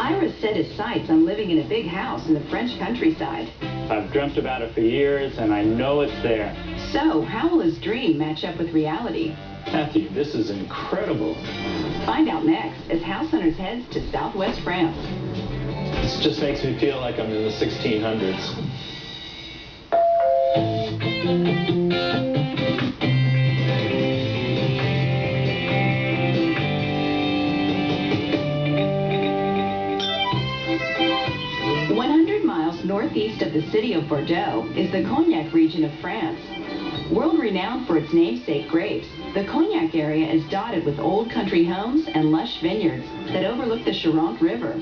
Ira set his sights on living in a big house in the French countryside. I've dreamt about it for years, and I know it's there. So, how will his dream match up with reality? Matthew, this is incredible. Find out next as House Hunters heads to southwest France. This just makes me feel like I'm in the 1600s. Northeast of the city of Bordeaux is the Cognac region of France. World-renowned for its namesake grapes, the Cognac area is dotted with old country homes and lush vineyards that overlook the Charente River.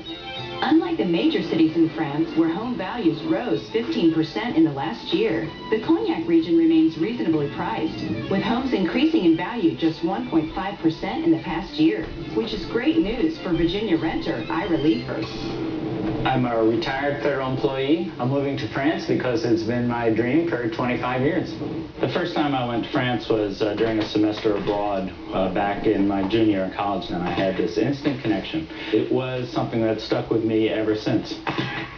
Unlike the major cities in France, where home values rose 15% in the last year, the Cognac region remains reasonably priced, with homes increasing in value just 1.5% in the past year, which is great news for Virginia renter Ira Leifer. I'm a retired federal employee. I'm moving to France because it's been my dream for 25 years. The first time I went to France was during a semester abroad back in my junior year in college, and I had this instant connection. It was something that stuck with me ever since.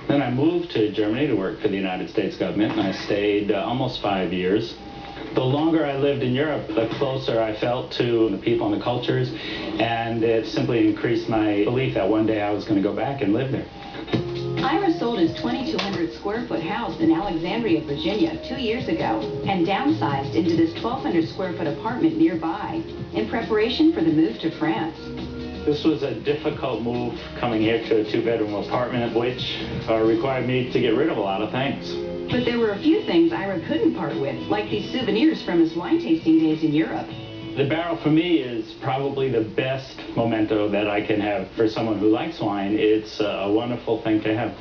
Then I moved to Germany to work for the United States government, and I stayed almost 5 years. The longer I lived in Europe, the closer I felt to the people and the cultures, and it simply increased my belief that one day I was going to go back and live there. Ira sold his 2,200 square foot house in Alexandria, Virginia 2 years ago and downsized into this 1,200 square foot apartment nearby in preparation for the move to France. This was a difficult move coming here to a 2-bedroom apartment, which required me to get rid of a lot of things. But there were a few things Ira couldn't part with, like these souvenirs from his wine tasting days in Europe. The barrel for me is probably the best memento that I can have for someone who likes wine. It's a wonderful thing to have.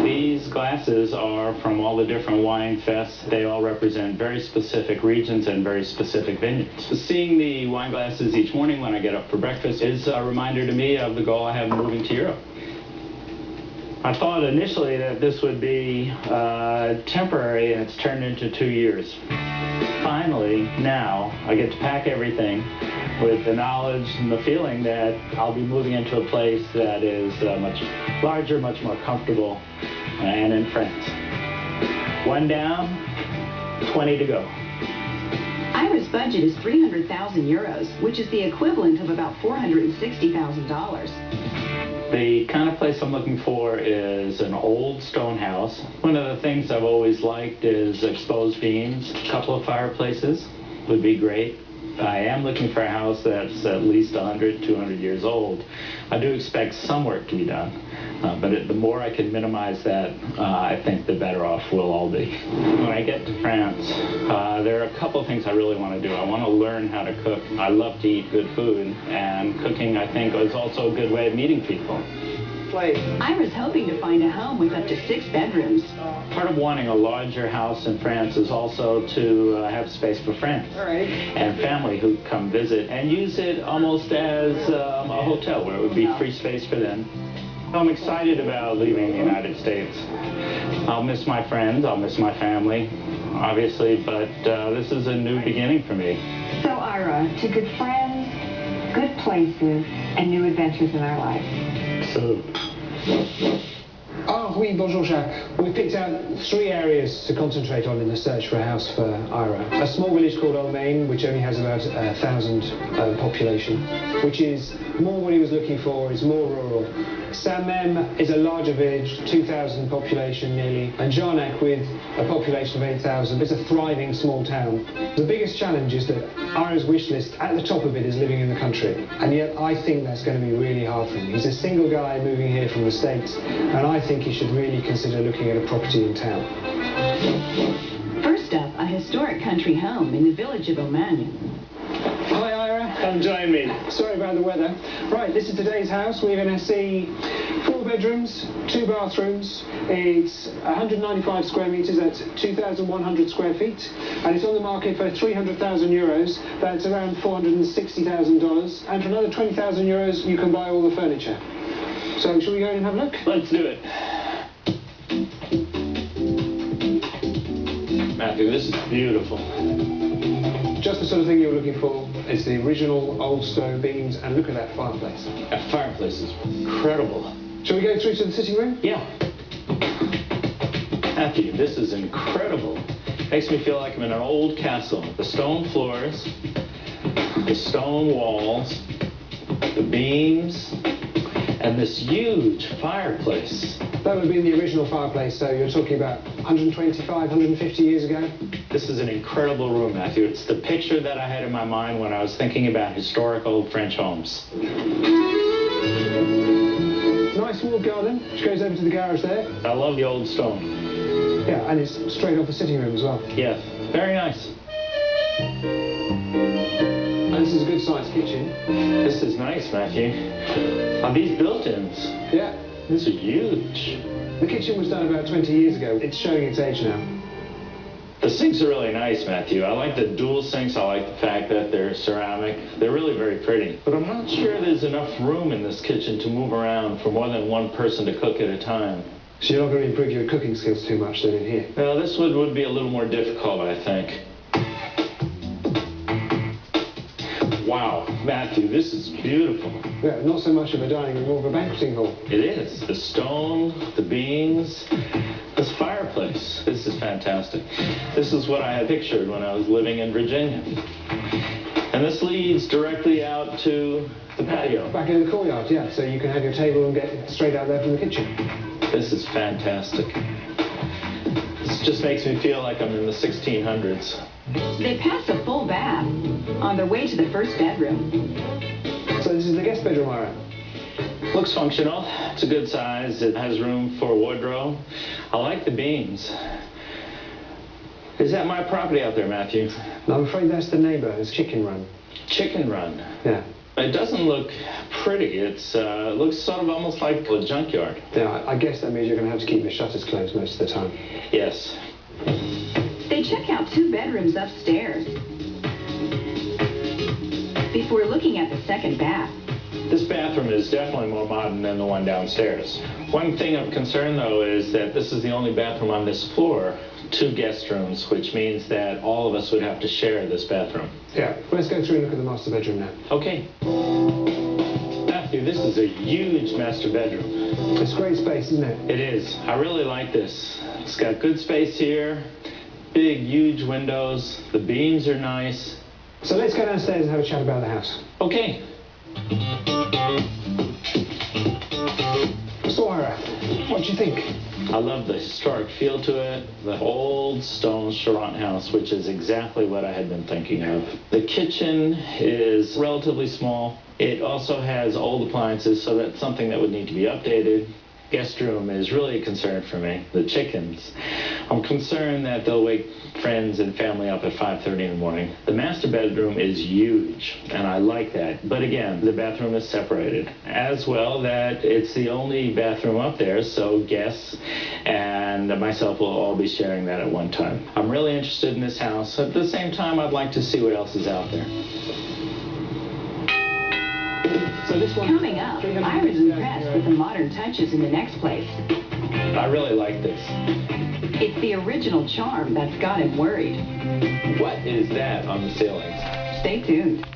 These glasses are from all the different wine fests. They all represent very specific regions and very specific vineyards. Seeing the wine glasses each morning when I get up for breakfast is a reminder to me of the goal I have moving to Europe. I thought initially that this would be temporary, and it's turned into 2 years. Finally, now, I get to pack everything with the knowledge and the feeling that I'll be moving into a place that is much larger, much more comfortable, and in France. 1 down, 20 to go. Ira's budget is 300,000 euros, which is the equivalent of about $460,000. The kind of place I'm looking for is an old stone house. One of the things I've always liked is exposed beams. A couple of fireplaces would be great. I am looking for a house that's at least 100, 200 years old. I do expect some work to be done, but the more I can minimize that, I think the better off we'll all be. When I get to France, there are a couple of things I really want to do. I want to learn how to cook. I love to eat good food, and cooking, I think, is also a good way of meeting people. Ira's hoping to find a home with up to 6 bedrooms. Part of wanting a larger house in France is also to have space for friends and family who come visit and use it almost as a hotel where it would be free space for them. I'm excited about leaving the United States. I'll miss my friends, I'll miss my family, obviously, but this is a new beginning for me. So, Ira, to good friends, good places, and new adventures in our lives. So. Ah, oui, bonjour Jacques. We've picked out 3 areas to concentrate on in the search for a house for Ira. A small village called Almaine, which only has about 1,000 population, which is more what he was looking for, is more rural. Saint-Meme is a larger village, 2,000 population nearly, and Jarnac, with a population of 8,000, is a thriving small town. The biggest challenge is that Ira's wish list, at the top of it, is living in the country, and yet I think that's going to be really hard for him. He's a single guy moving here from the States, and I think he should really consider looking at a property in town. First up, a historic country home in the village of Aumagne. Hi Ira. Come join me. Sorry about the weather. Right, this is today's house. We're going to see 4 bedrooms, 2 bathrooms. It's 195 square metres, that's 2,100 square feet. And it's on the market for 300,000 euros, that's around $460,000. And for another 20,000 euros, you can buy all the furniture. So, shall we go and have a look? Let's do it. Matthew, this is beautiful. Just the sort of thing you're looking for. It's the original old stone beams, and look at that fireplace. That fireplace is incredible. Shall we go through to the sitting room? Yeah. Matthew, this is incredible. Makes me feel like I'm in an old castle. The stone floors, the stone walls, the beams, and this huge fireplace. That would have been the original fireplace, so you're talking about 125, 150 years ago? This is an incredible room, Matthew. It's the picture that I had in my mind when I was thinking about historic old French homes. Nice walled garden, which goes over to the garage there. I love the old stone. Yeah, and it's straight off the sitting room as well. Yes, very nice. And this is a good sized kitchen. This is nice, Matthew. Are these built-ins? Yeah. This is huge. The kitchen was done about 20 years ago. It's showing its age now. The sinks are really nice, Matthew. I like the dual sinks. I like the fact that they're ceramic. They're really very pretty. But I'm not sure there's enough room in this kitchen to move around for more than one person to cook at a time. So you're not going to improve your cooking skills too much then in here? No, this would be a little more difficult, I think. Wow, Matthew, this is beautiful. Yeah, not so much of a dining room, more of a banqueting hall. It is. The stone, the beams, this fireplace. This is fantastic. This is what I had pictured when I was living in Virginia. And this leads directly out to the patio. Back in the courtyard, yeah, so you can have your table and get straight out there from the kitchen. This is fantastic. This just makes me feel like I'm in the 1600s. They pass a full bath on their way to the first bedroom. So this is the guest bedroom, Ira? Looks functional. It's a good size. It has room for a wardrobe. I like the beams. Is that my property out there, Matthew? No, I'm afraid that's the neighbour. It's Chicken Run. Chicken Run. Yeah. It doesn't look pretty. It looks sort of almost like a junkyard. Yeah, I guess that means you're going to have to keep the shutters closed most of the time. Yes. They check out 2 bedrooms upstairs before looking at the second bath. This bathroom is definitely more modern than the one downstairs. One thing of concern, though, is that this is the only bathroom on this floor. 2 guest rooms, which means that all of us would have to share this bathroom. Yeah, well, let's go through and look at the master bedroom now. Okay. Matthew, this is a huge master bedroom. It's great space, isn't it? It is. I really like this. It's got good space here, big, huge windows. The beams are nice. So let's go downstairs and have a chat about the house. Okay. So, Ira, what do you think? I love the historic feel to it, the old stone Charente house, which is exactly what I had been thinking of. The kitchen is relatively small. It also has old appliances, so that's something that would need to be updated. Guest room is really a concern for me. The chickens. I'm concerned that they'll wake friends and family up at 5:30 in the morning. The master bedroom is huge, and I like that. But again, the bathroom is separated. As well, that it's the only bathroom up there, so guests and myself will all be sharing that at one time. I'm really interested in this house. At the same time, I'd like to see what else is out there. So this one... Coming up, Ira's impressed with the modern touches in the next place. I really like this. It's the original charm that's got him worried. What is that on the ceilings? Stay tuned.